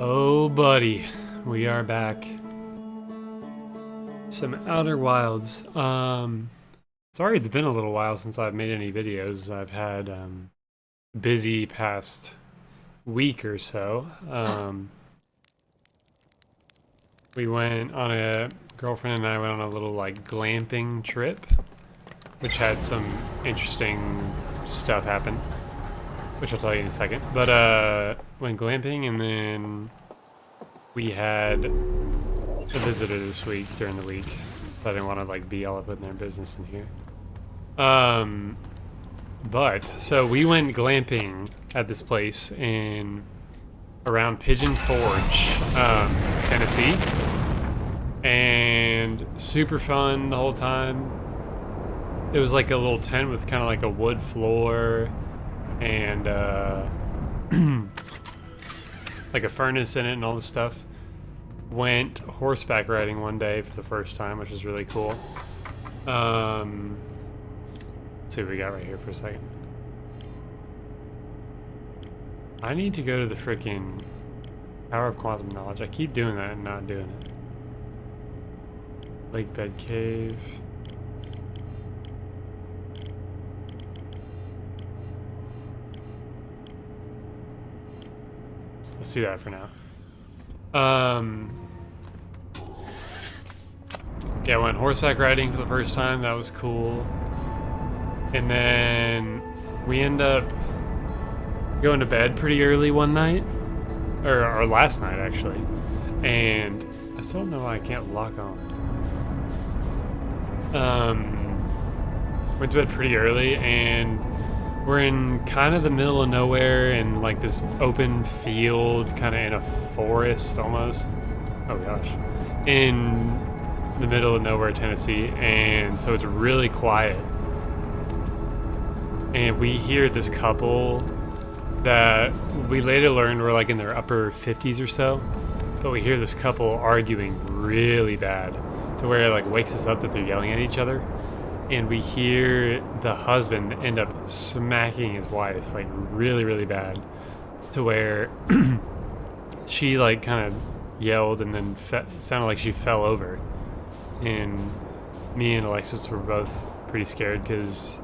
Oh, buddy, we are back. Some Outer Wilds. Sorry it's been a little while since I've made any videos. I've had busy past week or so. We went on girlfriend and I went on a little like glamping trip, which had some interesting stuff happen, which I'll tell you in a second. But went glamping, and then we had a visitor this week during the week. So I didn't want to like be all up in their business in here. But so we went glamping at this place around Pigeon Forge, Tennessee, and super fun the whole time. It was like a little tent with kind of like a wood floor and like a furnace in it and all this stuff. Went horseback riding one day for the first time, which was really cool. Let's see what we got right here for a second. I need to go to the freaking Power of Quantum Knowledge. I keep doing that and not doing it. Lake Bed Cave. Let's do that for now. Yeah, I went horseback riding for the first time. That was cool. And then we end up going to bed pretty early one night, or last night actually. And I still don't know why I can't lock on. Went to bed pretty early, and we're in kind of the middle of nowhere in like this open field, kind of in a forest almost. Oh gosh. In the middle of nowhere, Tennessee, and so it's really quiet. And we hear this couple that we later learned were like in their upper 50s or so, but we hear this couple arguing really bad to where it like wakes us up that they're yelling at each other. And we hear the husband end up smacking his wife like really, really bad to where she like kind of yelled and then it sounded like she fell over. And me and Alexis were both pretty scared because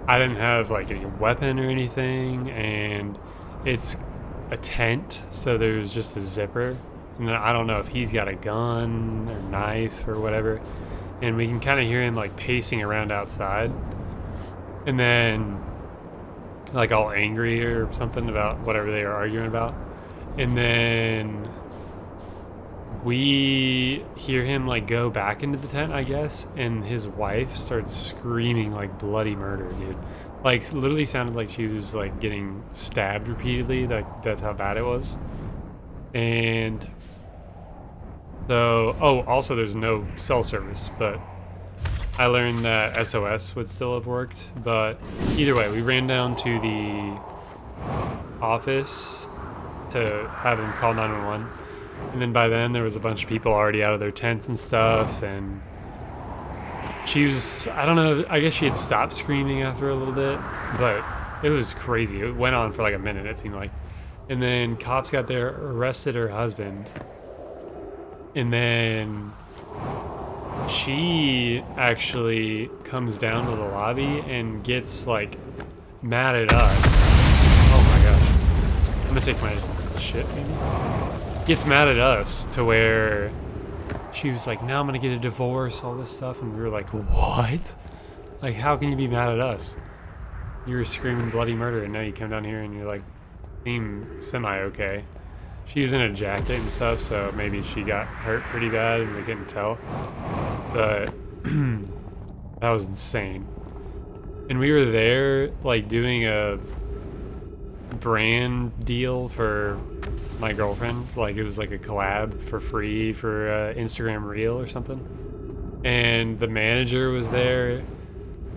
I didn't have like any weapon or anything, and it's a tent, so there's just a zipper. And I don't know if he's got a gun or knife or whatever. And we can kind of hear him like pacing around outside, and then like all angry or something about whatever they were arguing about. And then we hear him like go back into the tent, I guess, and his wife starts screaming like bloody murder, dude. Like literally sounded like she was like getting stabbed repeatedly. That's how bad it was. And so, also there's no cell service, but I learned that SOS would still have worked. But either way, we ran down to the office to have him call 911. And then by then there was a bunch of people already out of their tents and stuff, and she was, I don't know, I guess she had stopped screaming after a little bit, but it was crazy. It went on for like a minute, it seemed like. And then cops got there, arrested her husband, and then she actually comes down to the lobby and gets like mad at us. Oh my gosh. I'm gonna take my shit maybe. Gets mad at us to where she was like, now I'm gonna get a divorce, all this stuff. And we were like, what? Like, how can you be mad at us? You were screaming bloody murder, and now you come down here and you're like, seem semi-okay. She was in a jacket and stuff, so maybe she got hurt pretty bad and we couldn't tell. But that was insane. And we were there like doing a brand deal for my girlfriend. Like it was like a collab for free for Instagram Reel or something. And the manager was there.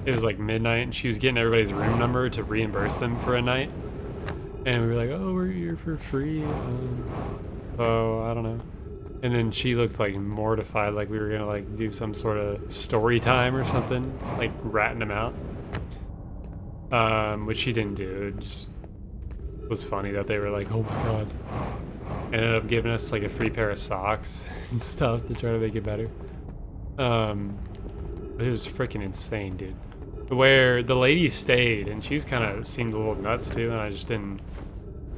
It was like midnight, and she was getting everybody's room number to reimburse them for a night. And we were like, oh, we're here for free. Oh, I don't know. And then she looked like mortified, like we were gonna like do some sort of story time or something, like ratting them out. Which she didn't do. It just was funny that they were like, oh my god. ended up giving us like a free pair of socks and stuff to try to make it better. But it was freaking insane, dude. Where the lady stayed, and she was kind of seemed a little nuts too, and I just didn't.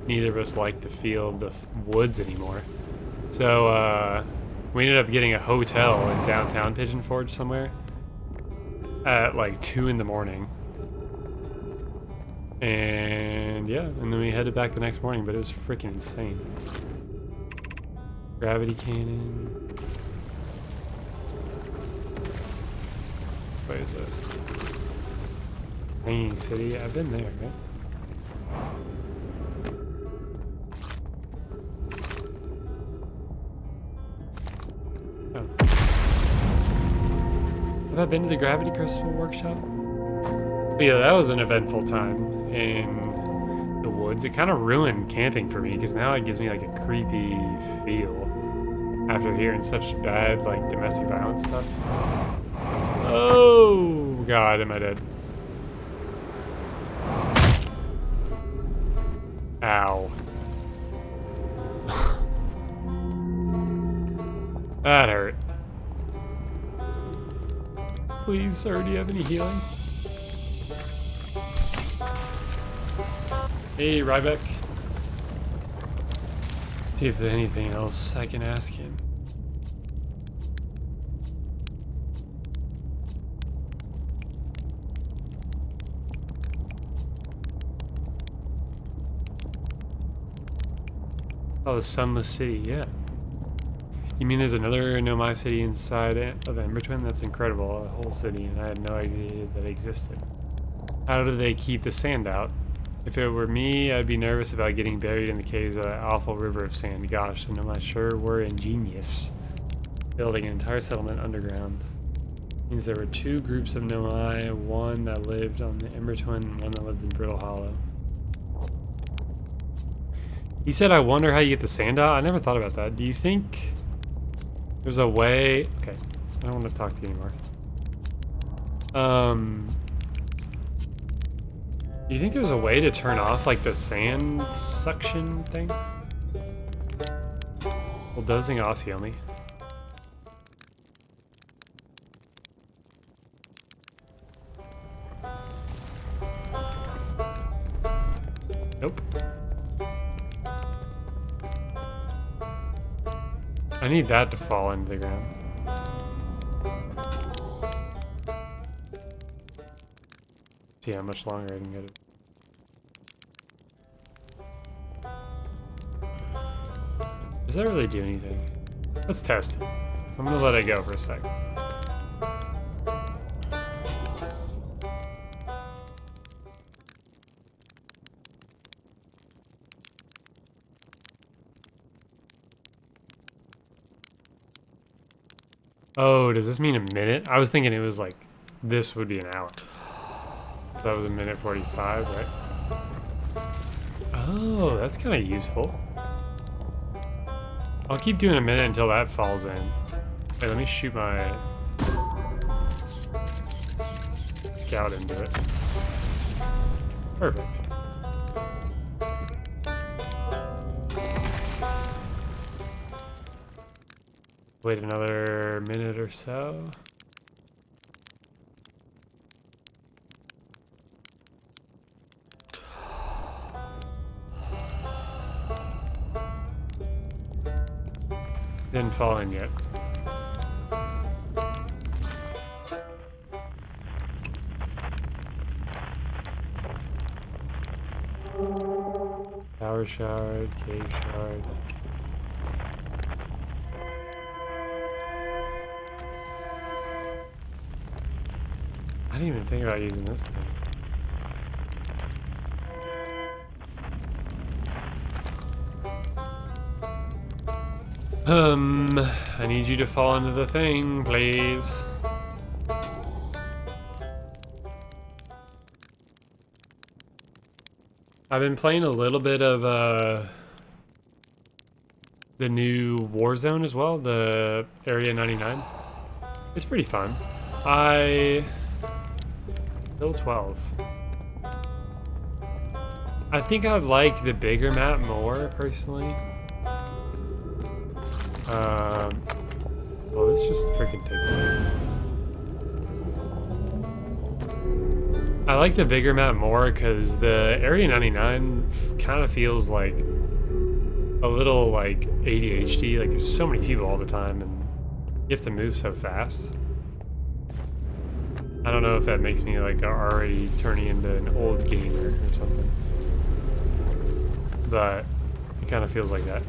Neither of us liked the feel of the woods anymore. So we ended up getting a hotel in downtown Pigeon Forge somewhere at like 2 in the morning. And yeah, and then we headed back the next morning, but it was freaking insane. Gravity cannon. What is this? Hanging City? I've been there, right? Oh. Have I been to the Gravity Crystal Workshop? But yeah, that was an eventful time in the woods. It kind of ruined camping for me because now it gives me like a creepy feel after hearing such bad like domestic violence stuff. Oh God, am I dead? Ow. That hurt. Please, sir, do you have any healing? Hey, Ryback. See if there's anything else I can ask him. Oh, the Sunless City, yeah. You mean there's another Nomai city inside of Embertwin? That's incredible, a whole city, and I had no idea that existed. How do they keep the sand out? If it were me, I'd be nervous about getting buried in the caves of that awful river of sand. Gosh, the Nomai sure were ingenious. Building an entire settlement underground. Means there were 2 groups of Nomai, one that lived on the Embertwin and one that lived in Brittle Hollow. He said, I wonder how you get the sand out. I never thought about that. Do you think there's a way? Okay, I don't want to talk to you anymore. Do you think there's a way to turn off like the sand suction thing? Will dozing off heal me? Nope. I need that to fall into the ground. See how much longer I can get it. Does that really do anything? Let's test it. I'm gonna let it go for a sec. Oh, does this mean a minute? I was thinking it was like, this would be an hour. So that was a minute 45, right? Oh, that's kind of useful. I'll keep doing a minute until that falls in. Wait, let me shoot my scout into it. Perfect. Wait another minute or so. Didn't fall in yet. Power shard, cave shard. I didn't even think about using this thing. I need you to fall into the thing, please. I've been playing a little bit of the new Warzone as well, the Area 99. It's pretty fun. Still 12. I think I'd like the bigger map more, personally. Well, let's just freaking take that. I like the bigger map more because the Area 99 kind of feels like a little like ADHD. Like there's so many people all the time and you have to move so fast. I don't know if that makes me like already turning into an old gamer or something. But it kind of feels like that.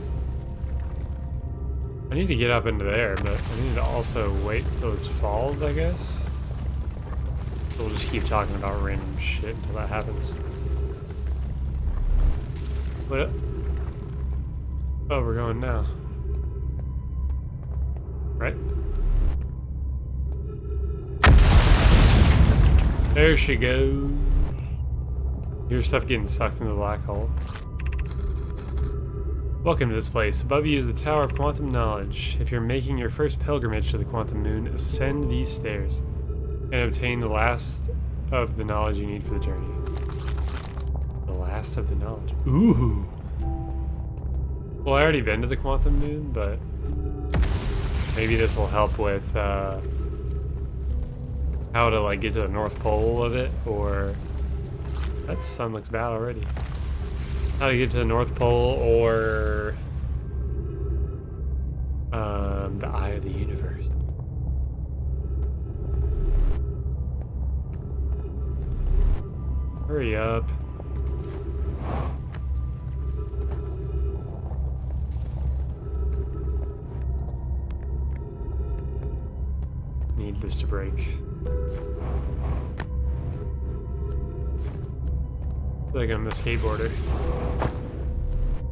I need to get up into there, but I need to also wait until this falls, I guess. We'll just keep talking about random shit until that happens. What? Oh, we're going now. Right? There she goes. Here's stuff getting sucked into the black hole. Welcome to this place. Above you is the Tower of Quantum Knowledge. If you're making your first pilgrimage to the Quantum Moon, ascend these stairs and obtain the last of the knowledge you need for the journey. The last of the knowledge. Ooh! Well, I already been to the Quantum Moon, but maybe this will help with how to like get to the North Pole of it, or that sun looks bad already. How to get to the North Pole, or the Eye of the Universe. Hurry up. Need this to break. I feel like I'm a skateboarder.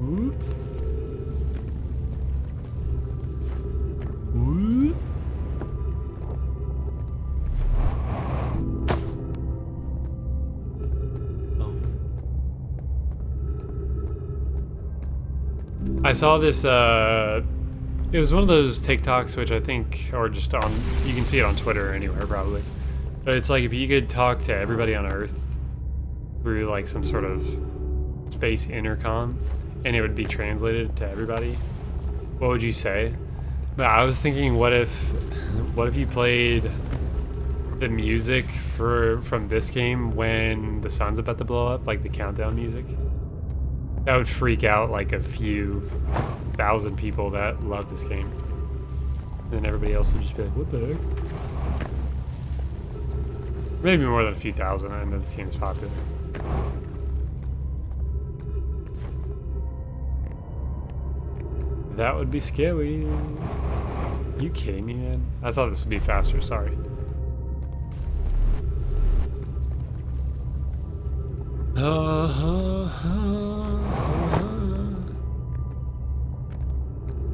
Whoop. Whoop. Oh. I saw this, it was one of those TikToks, which I think, or just on, you can see it on Twitter or anywhere probably. But it's like if you could talk to everybody on Earth through like some sort of space intercom and it would be translated to everybody, what would you say? But I was thinking, what if you played the music from this game when the sun's about to blow up, like the countdown music? That would freak out like a few thousand people that love this game. And then everybody else would just be like, what the heck? Maybe more than a few thousand. I know this game is popular. That would be scary. Are you kidding me, man? I thought this would be faster, sorry.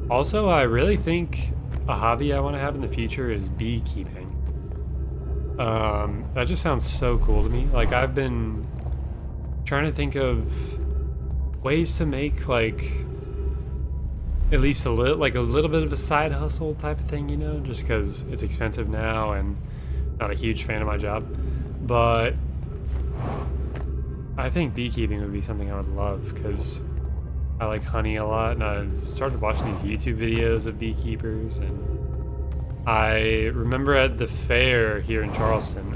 Also, I really think a hobby I want to have in the future is beekeeping. That just sounds so cool to me. Like, I've been trying to think of ways to make like at least a little bit of a side hustle type of thing, you know, just because it's expensive now and not a huge fan of my job. But I think beekeeping would be something I would love because I like honey a lot, and I've started watching these YouTube videos of beekeepers. And I remember at the fair here in Charleston,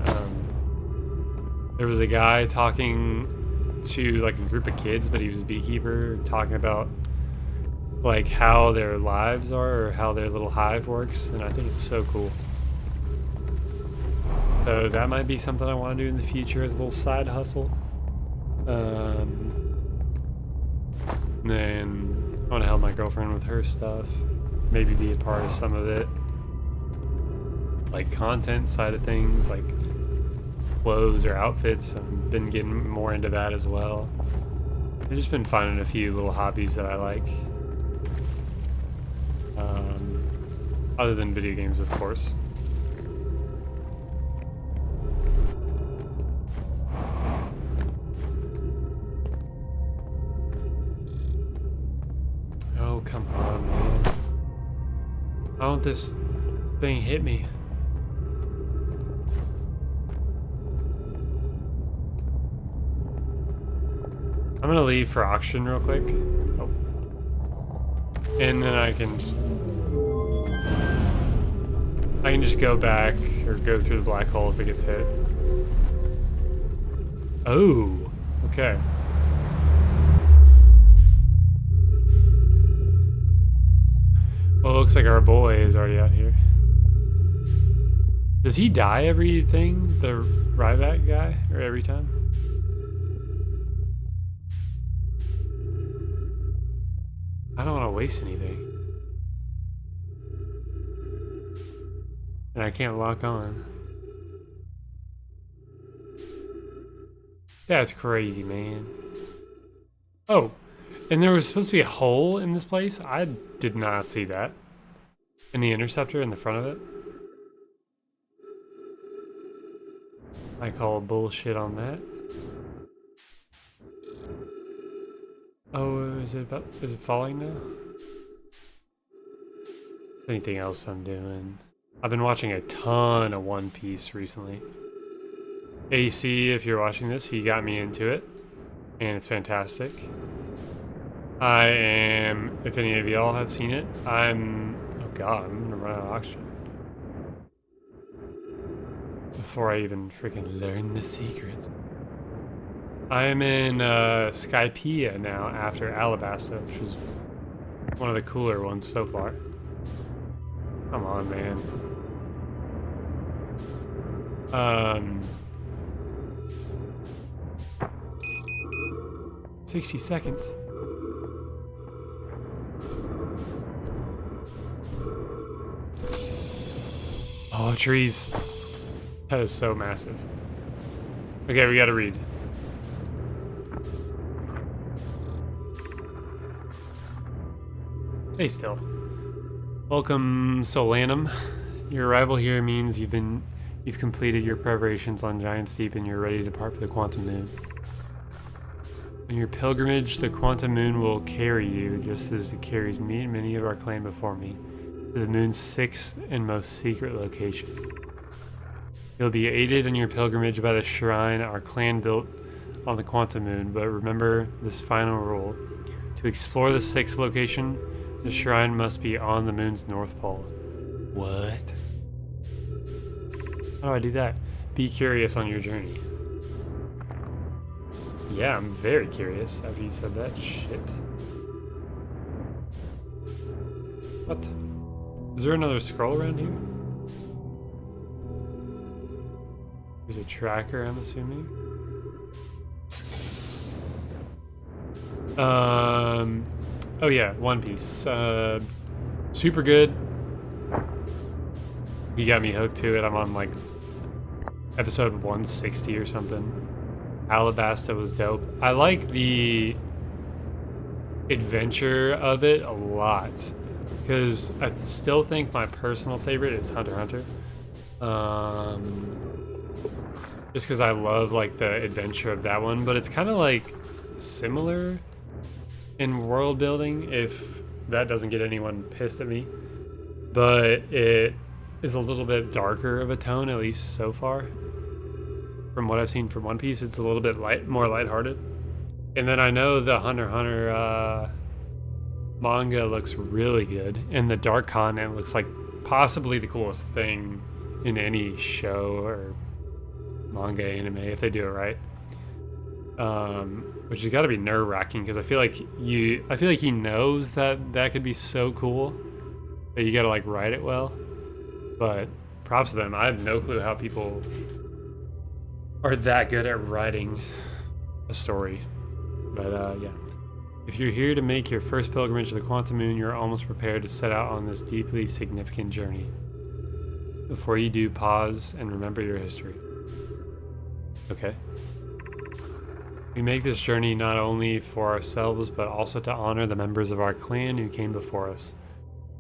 there was a guy talking to like a group of kids, but he was a beekeeper, talking about like how their lives are or how their little hive works, and I think it's so cool. So that might be something I want to do in the future as a little side hustle. Then I want to help my girlfriend with her stuff, maybe be a part of some of it, like content side of things, like clothes or outfits. I've been getting more into that as well. I've just been finding a few little hobbies that I like. Other than video games, of course. Oh, come on, man. Why won't this thing hit me? I'm gonna leave for auction real quick. Oh. And then I can just I can just go back or go through the black hole if it gets hit. Oh, okay. Well, it looks like our boy is already out here. Does he die everything, the Ryback guy, or every time? I don't want to waste anything. And I can't lock on. That's crazy, man. Oh, and there was supposed to be a hole in this place? I did not see that. In the interceptor in the front of it? I call bullshit on that. Oh, is it falling now? Anything else I'm doing? I've been watching a ton of One Piece recently. AC, if you're watching this, he got me into it, and it's fantastic. I am, if any of y'all have seen it, oh god, I'm gonna run out of oxygen. Before I even freaking learn the secrets. I am in Skypiea now after Alabasta, which was one of the cooler ones so far. Come on, man. 60 seconds. Oh, trees. That is so massive. Okay, we gotta read. Stay still. Welcome, Solanum. Your arrival here means you've completed your preparations on Giant's Deep and you're ready to depart for the Quantum Moon. On your pilgrimage, the Quantum Moon will carry you, just as it carries me and many of our clan before me, to the moon's sixth and most secret location. You'll be aided in your pilgrimage by the shrine our clan built on the Quantum Moon, but remember this final rule. To explore the sixth location, the shrine must be on the moon's north pole. What? How do I do that? Be curious on your journey. Yeah, I'm very curious after you said that shit. What? Is there another scroll around here? There's a tracker, I'm assuming. Oh yeah, One Piece. Super good. You got me hooked to it. I'm on like episode 160 or something. Alabasta was dope. I like the adventure of it a lot because I still think my personal favorite is Hunter x Hunter. Just because I love like the adventure of that one, but it's kind of like similar in world building, if that doesn't get anyone pissed at me, but it is a little bit darker of a tone, at least so far. From what I've seen from One Piece, it's a little bit more lighthearted. And then I know the Hunter x Hunter manga looks really good, and the dark content looks like possibly the coolest thing in any show or manga anime if they do it right. Which has got to be nerve-wracking because I feel like he knows that could be so cool, but you got to like write it well. But props to them. I have no clue how people are that good at writing a story. But yeah. If you're here to make your first pilgrimage to the Quantum Moon, you're almost prepared to set out on this deeply significant journey. Before you do, pause and remember your history. Okay. We make this journey not only for ourselves, but also to honor the members of our clan who came before us.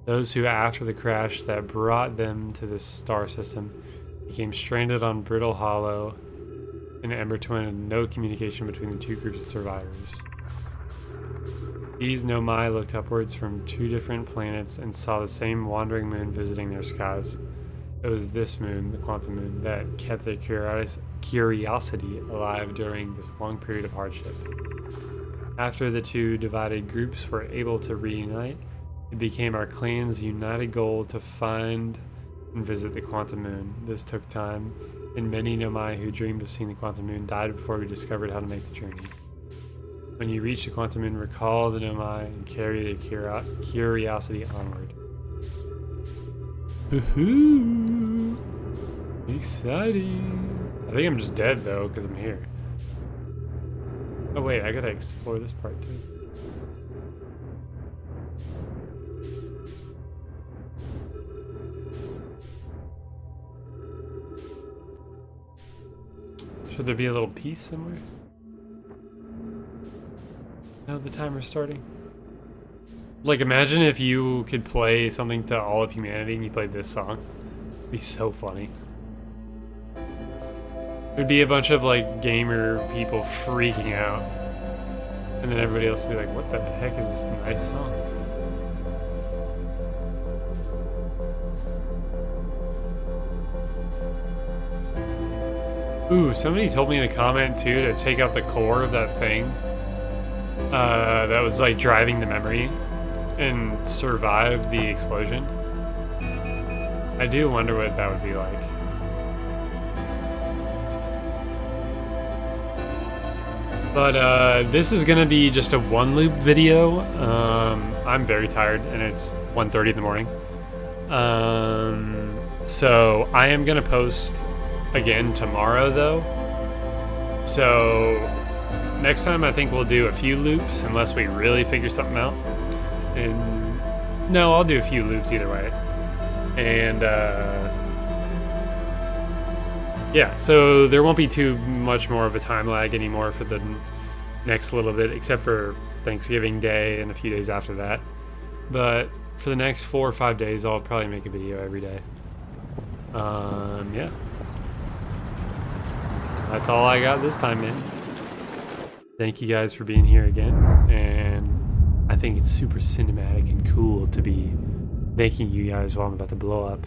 Those who, after the crash that brought them to this star system, became stranded on Brittle Hollow in Ember Twin and no communication between the two groups of survivors. These Nomai looked upwards from two different planets and saw the same wandering moon visiting their skies. It was this moon, the Quantum Moon, that kept their curiosity alive during this long period of hardship. After the two divided groups were able to reunite, it became our clan's united goal to find and visit the quantum moon. This took time, and many Nomai who dreamed of seeing the quantum moon died before we discovered how to make the journey. When you reach the quantum moon, recall the Nomai and carry their curiosity onward. Woohoo! Exciting! I think I'm just dead though, because I'm here. Oh wait, I gotta explore this part too. Should there be a little piece somewhere? No, the timer's starting. Like, imagine if you could play something to all of humanity and you played this song. It'd be so funny. There'd be a bunch of, like, gamer people freaking out. And then everybody else would be like, what the heck is this nice song? Ooh, somebody told me in the comment, too, to take out the core of that thing. That was, like, driving the memory. And survive the explosion. I do wonder what that would be like. But this is gonna be just a one loop video. I'm very tired and it's 1:30 in the morning. So I am gonna post again tomorrow though. So next time I think we'll do a few loops unless we really figure something out. And no, I'll do a few loops either way. And yeah, so there won't be too much more of a time lag anymore for the next little bit, except for Thanksgiving Day and a few days after that. But for the next 4 or 5 days, I'll probably make a video every day. Yeah. That's all I got this time, man. Thank you guys for being here again, and I think it's super cinematic and cool to be making you guys while I'm about to blow up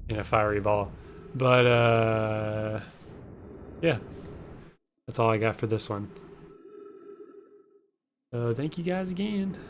in a fiery ball. But, yeah. That's all I got for this one. So thank you guys again.